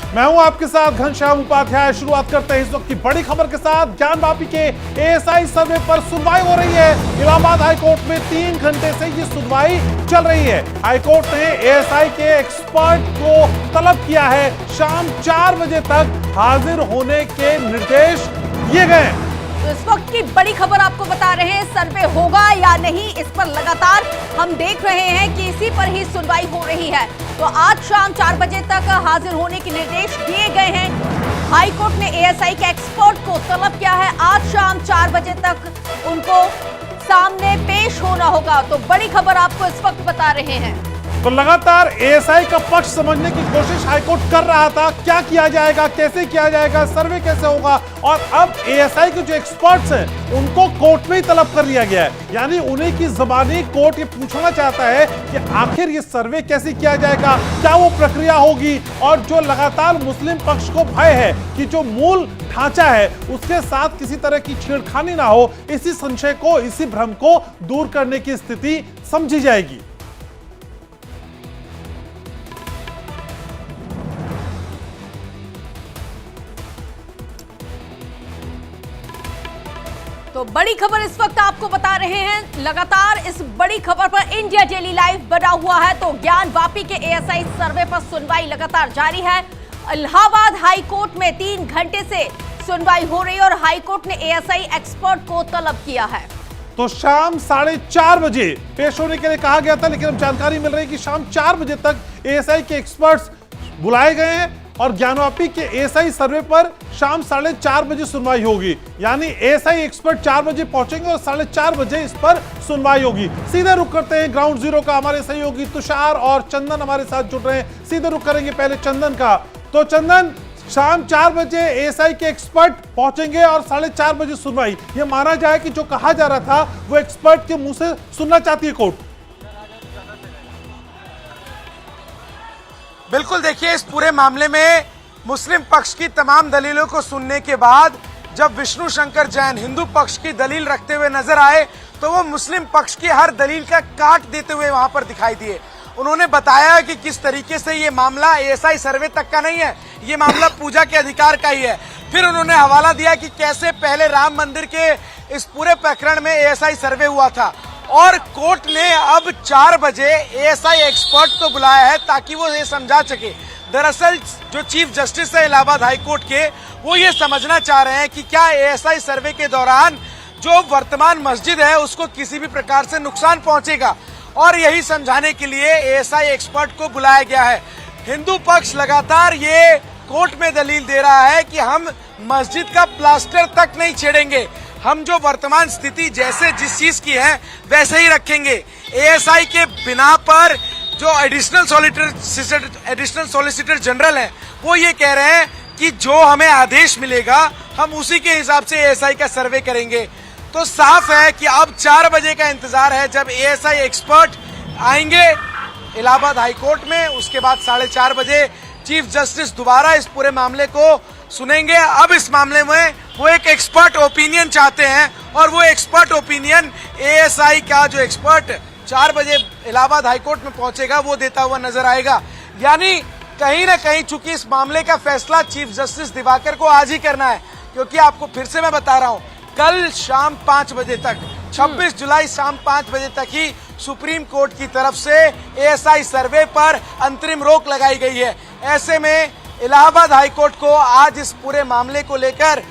मैं हूं आपके साथ घनश्याम उपाध्याय। शुरुआत करते हैं इस वक्त की बड़ी खबर के साथ। ज्ञानवापी के एएसआई सर्वे पर सुनवाई हो रही है। इलाहाबाद हाईकोर्ट में 3 घंटे से ये सुनवाई चल रही है। हाईकोर्ट ने एएसआई के एक्सपर्ट को तलब किया है। शाम 4 बजे तक हाजिर होने के निर्देश दिए गए हैं। तो इस वक्त की बड़ी खबर आपको बता रहे हैं, सर्वे होगा या नहीं, इस पर लगातार हम देख रहे हैं कि इसी पर ही सुनवाई हो रही है। तो आज शाम 4 बजे तक हाजिर होने के निर्देश दिए गए हैं। हाईकोर्ट ने एएसआई के एक्सपर्ट को तलब किया है। आज शाम 4 बजे तक उनको सामने पेश होना होगा। तो बड़ी खबर आपको इस वक्त बता रहे हैं। तो लगातार एएसआई का पक्ष समझने की कोशिश हाईकोर्ट कर रहा था। क्या किया जाएगा, कैसे किया जाएगा, सर्वे कैसे होगा, और अब एएसआई के जो एक्सपर्ट्स हैं उनको कोर्ट में ही तलब कर लिया गया है। यानी उन्हीं की ज़बानी कोर्ट ये पूछना चाहता है कि आखिर ये सर्वे कैसे किया जाएगा, क्या वो प्रक्रिया होगी। और जो लगातार मुस्लिम पक्ष को भय है कि जो मूल ढांचा है उसके साथ किसी तरह की छेड़खानी ना हो, इसी संशय को, इसी भ्रम को दूर करने की स्थिति समझी जाएगी। तो बड़ी खबर इस वक्त आपको बता रहे हैं। लगातार इस बड़ी खबर पर इंडिया डेली लाइव बना हुआ है। तो ज्ञानवापी के एएसआई सर्वे पर सुनवाई लगातार जारी है। इलाहाबाद हाईकोर्ट में 3 घंटे से सुनवाई हो रही है और हाईकोर्ट ने एएसआई एक्सपर्ट को तलब किया है। तो शाम 4:30 बजे पेश होने के लिए कहा गया था, लेकिन अब जानकारी मिल रही है कि शाम 4 बजे तक एएसआई के एक्सपर्ट्स बुलाए गए हैं और ज्ञानवापी के एएसआई सर्वे पर शाम 4:30 बजे सुनवाई होगी। यानी एएसआई एक्सपर्ट 4 बजे पहुंचेंगे और 4:30 बजे इस पर सुनवाई होगी। सीधे रुख करते हैं ग्राउंड जीरो का। हमारे सहयोगी तुषार और चंदन हमारे साथ जुड़ रहे हैं। सीधे रुख करेंगे पहले चंदन का। तो चंदन, शाम 4 बजे एएसआई के एक्सपर्ट पहुंचेंगे और 4:30 बजे सुनवाई। यह माना जाए कि जो कहा जा रहा था वो एक्सपर्ट के मुंह से सुनना चाहती है कोर्ट। बिल्कुल, देखिए, इस पूरे मामले में मुस्लिम पक्ष की तमाम दलीलों को सुनने के बाद जब विष्णु शंकर जैन हिंदू पक्ष की दलील रखते हुए नजर आए तो वो मुस्लिम पक्ष की हर दलील का काट देते हुए वहां पर दिखाई दिए। उन्होंने बताया कि किस तरीके से ये मामला एएसआई सर्वे तक का नहीं है, ये मामला पूजा के अधिकार का ही है। फिर उन्होंने हवाला दिया कि कैसे पहले राम मंदिर के इस पूरे प्रकरण में एएसआई सर्वे हुआ था और कोर्ट ने अब 4 बजे एएसआई एक्सपर्ट को बुलाया है ताकि वो ये समझा सके। दरअसल जो चीफ जस्टिस है इलाहाबाद हाईकोर्ट के, वो ये समझना चाह रहे हैं कि क्या एएसआई सर्वे के दौरान जो वर्तमान मस्जिद है उसको किसी भी प्रकार से नुकसान पहुंचेगा, और यही समझाने के लिए एएसआई एक्सपर्ट को बुलाया गया है। हिंदू पक्ष लगातार ये कोर्ट में दलील दे रहा है कि हम मस्जिद का प्लास्टर तक नहीं छेड़ेंगे, हम जो वर्तमान स्थिति जैसे जिस चीज की है वैसे ही रखेंगे। एएसआई के बिना पर जो एडिशनल सॉलिसिटर जनरल हैं वो ये कह रहे हैं कि जो हमें आदेश मिलेगा हम उसी के हिसाब से एएसआई का सर्वे करेंगे। तो साफ है कि अब 4 बजे का इंतजार है जब एएसआई एक्सपर्ट आएंगे इलाहाबाद हाईकोर्ट में। उसके बाद 4:30 बजे चीफ जस्टिस दोबारा इस पूरे मामले को सुनेंगे। अब इस मामले में वो एक एक्सपर्ट ओपिनियन चाहते हैं और वो एक्सपर्ट ओपिनियन एएसआई का जो एक्सपर्ट 4 बजे इलाहाबाद हाईकोर्ट में पहुंचेगा वो देता हुआ नजर आएगा। यानी कहीं ना कहीं चूंकि इस मामले का फैसला चीफ जस्टिस दिवाकर को आज ही करना है, क्योंकि आपको फिर से मैं बता रहा हूं, कल शाम 5 बजे तक 26 जुलाई शाम 5 बजे तक ही सुप्रीम कोर्ट की तरफ से एएसआई सर्वे पर अंतरिम रोक लगाई गई है। ऐसे में इलाहाबाद हाईकोर्ट को आज इस पूरे मामले को लेकर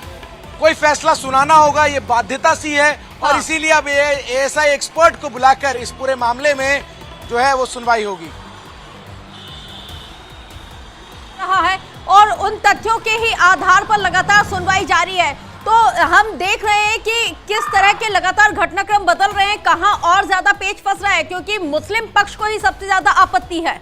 कोई फैसला सुनाना होगा, ये बाध्यता सी है, और इसीलिए अब एएसआई एक्सपर्ट को बुलाकर इस पूरे मामले में जो है वो सुनवाई होगी रहा है और उन तथ्यों के ही आधार पर लगातार सुनवाई जारी है। तो हम देख रहे हैं कि किस तरह के लगातार घटनाक्रम बदल रहे हैं, कहां और ज्यादा पेच फंस रहा है, क्योंकि मुस्लिम पक्ष को ही सबसे ज्यादा आपत्ति है।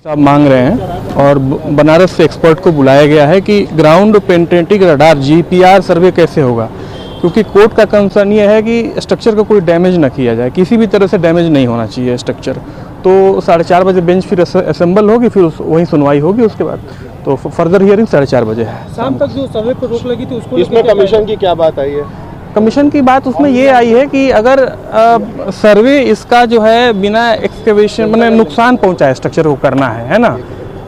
आप मांग रहे हैं और बनारस से एक्सपर्ट को बुलाया गया है कि ग्राउंड पेनिट्रेटिंग रडार GPR सर्वे कैसे होगा, क्योंकि कोर्ट का कंसर्न ये है कि स्ट्रक्चर का कोई डैमेज ना किया जाए, किसी भी तरह से डैमेज नहीं होना चाहिए स्ट्रक्चर। तो 4:30 बजे बेंच फिर असेंबल होगी, फिर वहीं सुनवाई होगी उसके बाद। तो फर्दर हियरिंग 4:30 बजे है। शाम तक जो सर्वे पर रोक लगी थी उसको इसमें कमीशन की क्या बात आई है? कमीशन की बात उसमें ये आई है कि अगर सर्वे इसका जो है बिना एक्सकेवेशन मैंने नुकसान पहुंचाए स्ट्रक्चर को करना है ना,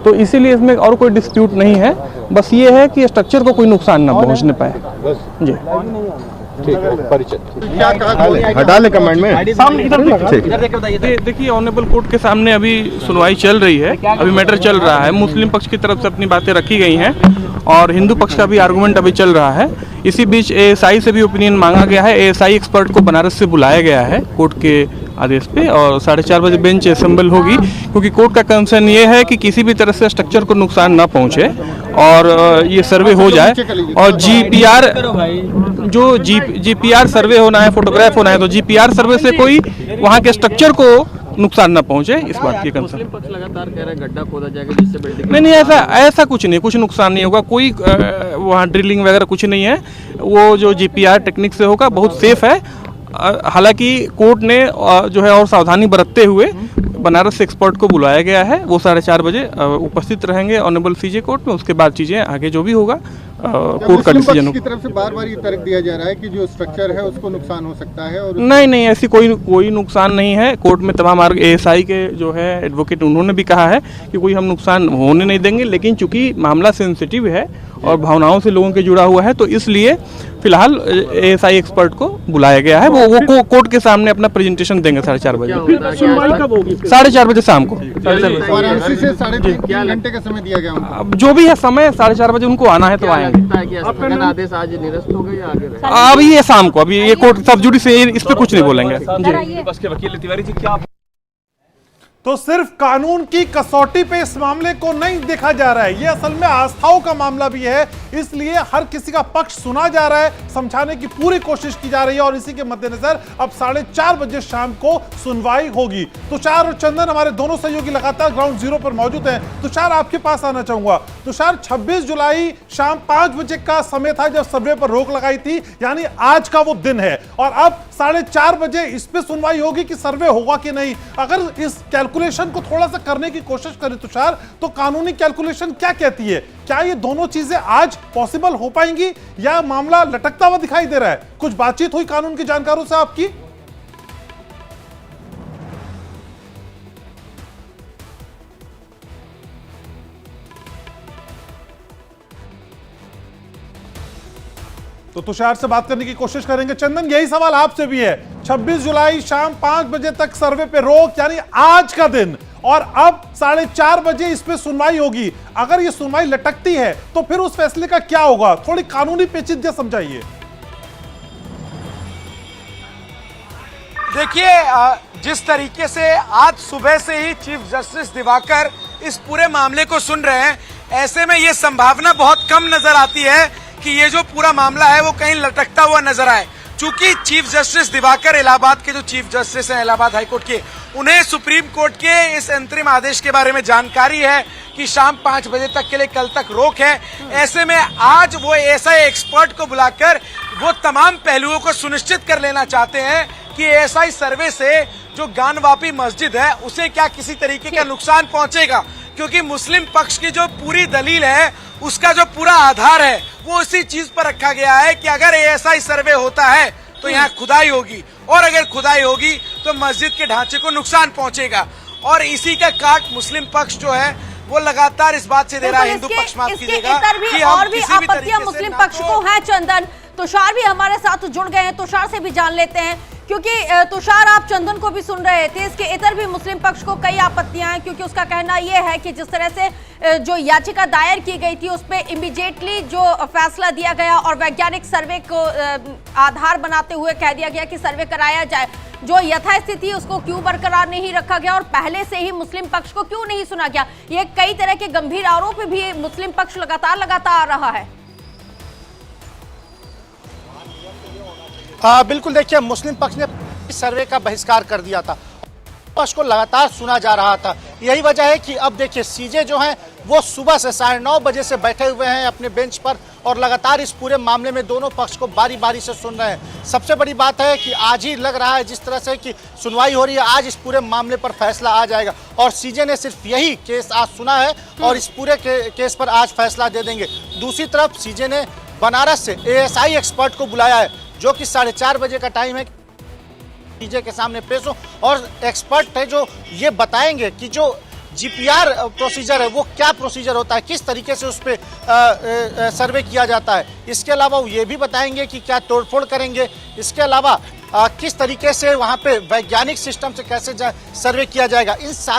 तो इसीलिए इसमें और कोई डिस्प्यूट नहीं है। बस ये है कि स्ट्रक्चर को कोई नुकसान ना पहुंचने पाए जी। ठीक है, परिचय क्या कहा, हटा ले कमेंट में। देखिए ऑनरेबल कोर्ट के सामने अभी सुनवाई चल रही है, अभी मैटर चल रहा है। मुस्लिम पक्ष की तरफ से अपनी बातें रखी गई हैं और हिंदू पक्ष का भी आर्गुमेंट अभी चल रहा है। इसी बीच एएसआई से भी ओपिनियन मांगा गया है। एएसआई एक्सपर्ट को बनारस से बुलाया गया है कोर्ट के आदेश पे और 4:30 बजे बेंच असेंबल होगी, क्योंकि कोर्ट का कंसर्न ये है कि किसी भी तरह से स्ट्रक्चर को नुकसान ना पहुंचे और ये सर्वे हो जाए। और जीपीआर जो जीपीआर सर्वे होना है, फोटोग्राफ होना है, तो जीपीआर सर्वे से कोई वहाँ के स्ट्रक्चर को नुकसान ना पहुंचे, इस बात की कंसर्न। मुस्लिम पक्ष लगातार कह रहा है गड्ढा खोदा जाएगा जिससे बिल्डिंग नहीं, ऐसा कुछ नहीं, कुछ नुकसान नहीं होगा। कोई वहाँ ड्रिलिंग वगैरह कुछ नहीं है, वो जो जीपीआर टेक्निक से होगा बहुत सेफ है। हालांकि कोर्ट ने जो है और सावधानी बरतते हुए बनारस से एक्सपर्ट को बुलाया गया है। वो 4:30 बजे उपस्थित रहेंगे ऑनरेबल सीजे कोर्ट में। उसके बाद चीज़ें आगे जो भी होगा कोर्ट का डिसीजन की तरफ से बार-बार ये तर्क दिया जा रहा है कि जो स्ट्रक्चर है उसको नुकसान हो सकता है और नहीं, ऐसी कोई नुकसान नहीं है। कोर्ट में तमाम एएसआई के जो है एडवोकेट उन्होंने भी कहा है कि कोई हम नुकसान होने नहीं देंगे, लेकिन चूंकि मामला सेंसिटिव है और भावनाओं से लोगों के जुड़ा हुआ है, तो इसलिए फिलहाल एएसआई एक्सपर्ट को बुलाया गया है। वो कोर्ट के सामने अपना प्रेजेंटेशन देंगे 4:30 बजे। सुनवाई कब होगी? 4:30 बजे शाम को। वाराणसी से 3.5 घंटे का समय दिया गया उनको। अब जो भी है समय 4:30 बजे उनको आना है तो आएंगे। आपका आदेश आज निरस्त हो गया या आगे रहेगा? अभी ये शाम को, अभी ये कोर्ट सब जुडी से इस पे कुछ नहीं बोलेंगे जी। बस के वकील तिवारी जी क्या तो सिर्फ कानून की कसौटी पे इस मामले को नहीं देखा जा रहा है, ये असल में आस्थाओं का मामला भी है। इसलिए हर किसी का पक्ष सुना जा रहा है, समझाने की पूरी कोशिश की जा रही है और इसी के मद्देनजर अब 4:30 बजे शाम को सुनवाई होगी। तुषार और चंदन हमारे दोनों सहयोगी लगातार ग्राउंड जीरो पर मौजूद हैं। तुषार, आपके पास आना चाहूंगा। तुषार, 26 जुलाई शाम 5 बजे का समय था जब सर्वे पर रोक लगाई थी, यानी आज का वो दिन है और अब 4:30 बजे इस पे सुनवाई होगी कि सर्वे होगा कि नहीं। अगर इस कैलकुलेशन को थोड़ा सा करने की कोशिश करें तुषार, तो कानूनी कैलकुलेशन क्या कहती है? क्या ये दोनों चीजें आज पॉसिबल हो पाएंगी या मामला लटकता हुआ दिखाई दे रहा है? कुछ बातचीत हुई कानून के जानकारों से आपकी? तो तुषार से बात करने की कोशिश करेंगे। चंदन, यही सवाल आपसे भी है। 26 जुलाई शाम 5 बजे तक सर्वे पे रोक, यानी आज का दिन, और अब 4:30 बजे इस पे सुनवाई होगी। अगर ये सुनवाई लटकती है तो फिर उस फैसले का क्या होगा? थोड़ी कानूनी पेचीदगी समझाइए। देखिए, जिस तरीके से आज सुबह से ही चीफ जस्टिस दिवाकर इस पूरे मामले को सुन रहे हैं, ऐसे में ये संभावना बहुत कम नजर आती है कि ये जो पूरा मामला है वो कहीं लटकता हुआ नजर आए। चूंकि चीफ जस्टिस दिवाकर इलाहाबाद के जो चीफ जस्टिस हैं इलाहाबाद हाईकोर्ट के, उन्हें सुप्रीम कोर्ट के इस अंतरिम आदेश के बारे में जानकारी है कि शाम 5 बजे तक के लिए कल तक रोक है। ऐसे में आज वो एएसआई एक्सपर्ट को बुलाकर वो तमाम पहलुओं को सुनिश्चित कर लेना चाहते हैं कि एएसआई सर्वे से जो गानवापी मस्जिद है उसे क्या किसी तरीके का नुकसान पहुंचेगा, क्योंकि मुस्लिम पक्ष की जो पूरी दलील है उसका जो पूरा आधार है वो इसी चीज पर रखा गया है कि अगर एएसआई सर्वे होता है तो यहाँ खुदाई होगी और अगर खुदाई होगी तो मस्जिद के ढांचे को नुकसान पहुंचेगा। और इसी का काट मुस्लिम पक्ष जो है वो लगातार इस बात से दे रहा है, हिंदू पक्ष माफ कीजिएगा, कि और भी आपत्तियां मुस्लिम पक्ष को है। चंदन, तुषार भी हमारे साथ जुड़ गए हैं, तुषार से भी जान लेते हैं, क्योंकि तुषार आप चंदन को भी सुन रहे थे। इसके इतर भी मुस्लिम पक्ष को कई आपत्तियां हैं, क्योंकि उसका कहना यह है कि जिस तरह से जो याचिका दायर की गई थी उस पर इमीडिएटली जो फैसला दिया गया और वैज्ञानिक सर्वे को आधार बनाते हुए कह दिया गया कि सर्वे कराया जाए, जो यथास्थिति उसको क्यों बरकरार नहीं रखा गया और पहले से ही मुस्लिम पक्ष को क्यों नहीं सुना गया, ये कई तरह के गंभीर आरोप भी मुस्लिम पक्ष लगातार आ रहा है। बिल्कुल, देखिए, मुस्लिम पक्ष ने सर्वे का बहिष्कार कर दिया था, पक्ष को लगातार सुना जा रहा था। यही वजह है कि अब देखिए सीजे जो हैं वो सुबह से 9:30 बजे से बैठे हुए हैं अपने बेंच पर और लगातार इस पूरे मामले में दोनों पक्ष को बारी बारी से सुन रहे हैं। सबसे बड़ी बात है कि आज ही लग रहा है जिस तरह से कि सुनवाई हो रही है, आज इस पूरे मामले पर फैसला आ जाएगा और सीजे ने सिर्फ यही केस आज सुना है और इस पूरे केस पर आज फैसला दे देंगे। दूसरी तरफ सीजे ने बनारस से एएसआई एक्सपर्ट को बुलाया है जो कि 4:30 बजे का टाइम है, सीजे के सामने पेश हो और एक्सपर्ट है जो ये बताएंगे कि जो जीपीआर प्रोसीजर है वो क्या प्रोसीजर होता है, किस तरीके से उस पर सर्वे किया जाता है। इसके अलावा वो ये भी बताएंगे कि क्या तोड़फोड़ करेंगे, इसके अलावा किस तरीके से वहाँ पे वैज्ञानिक सिस्टम से कैसे सर्वे किया जाएगा। इन सारी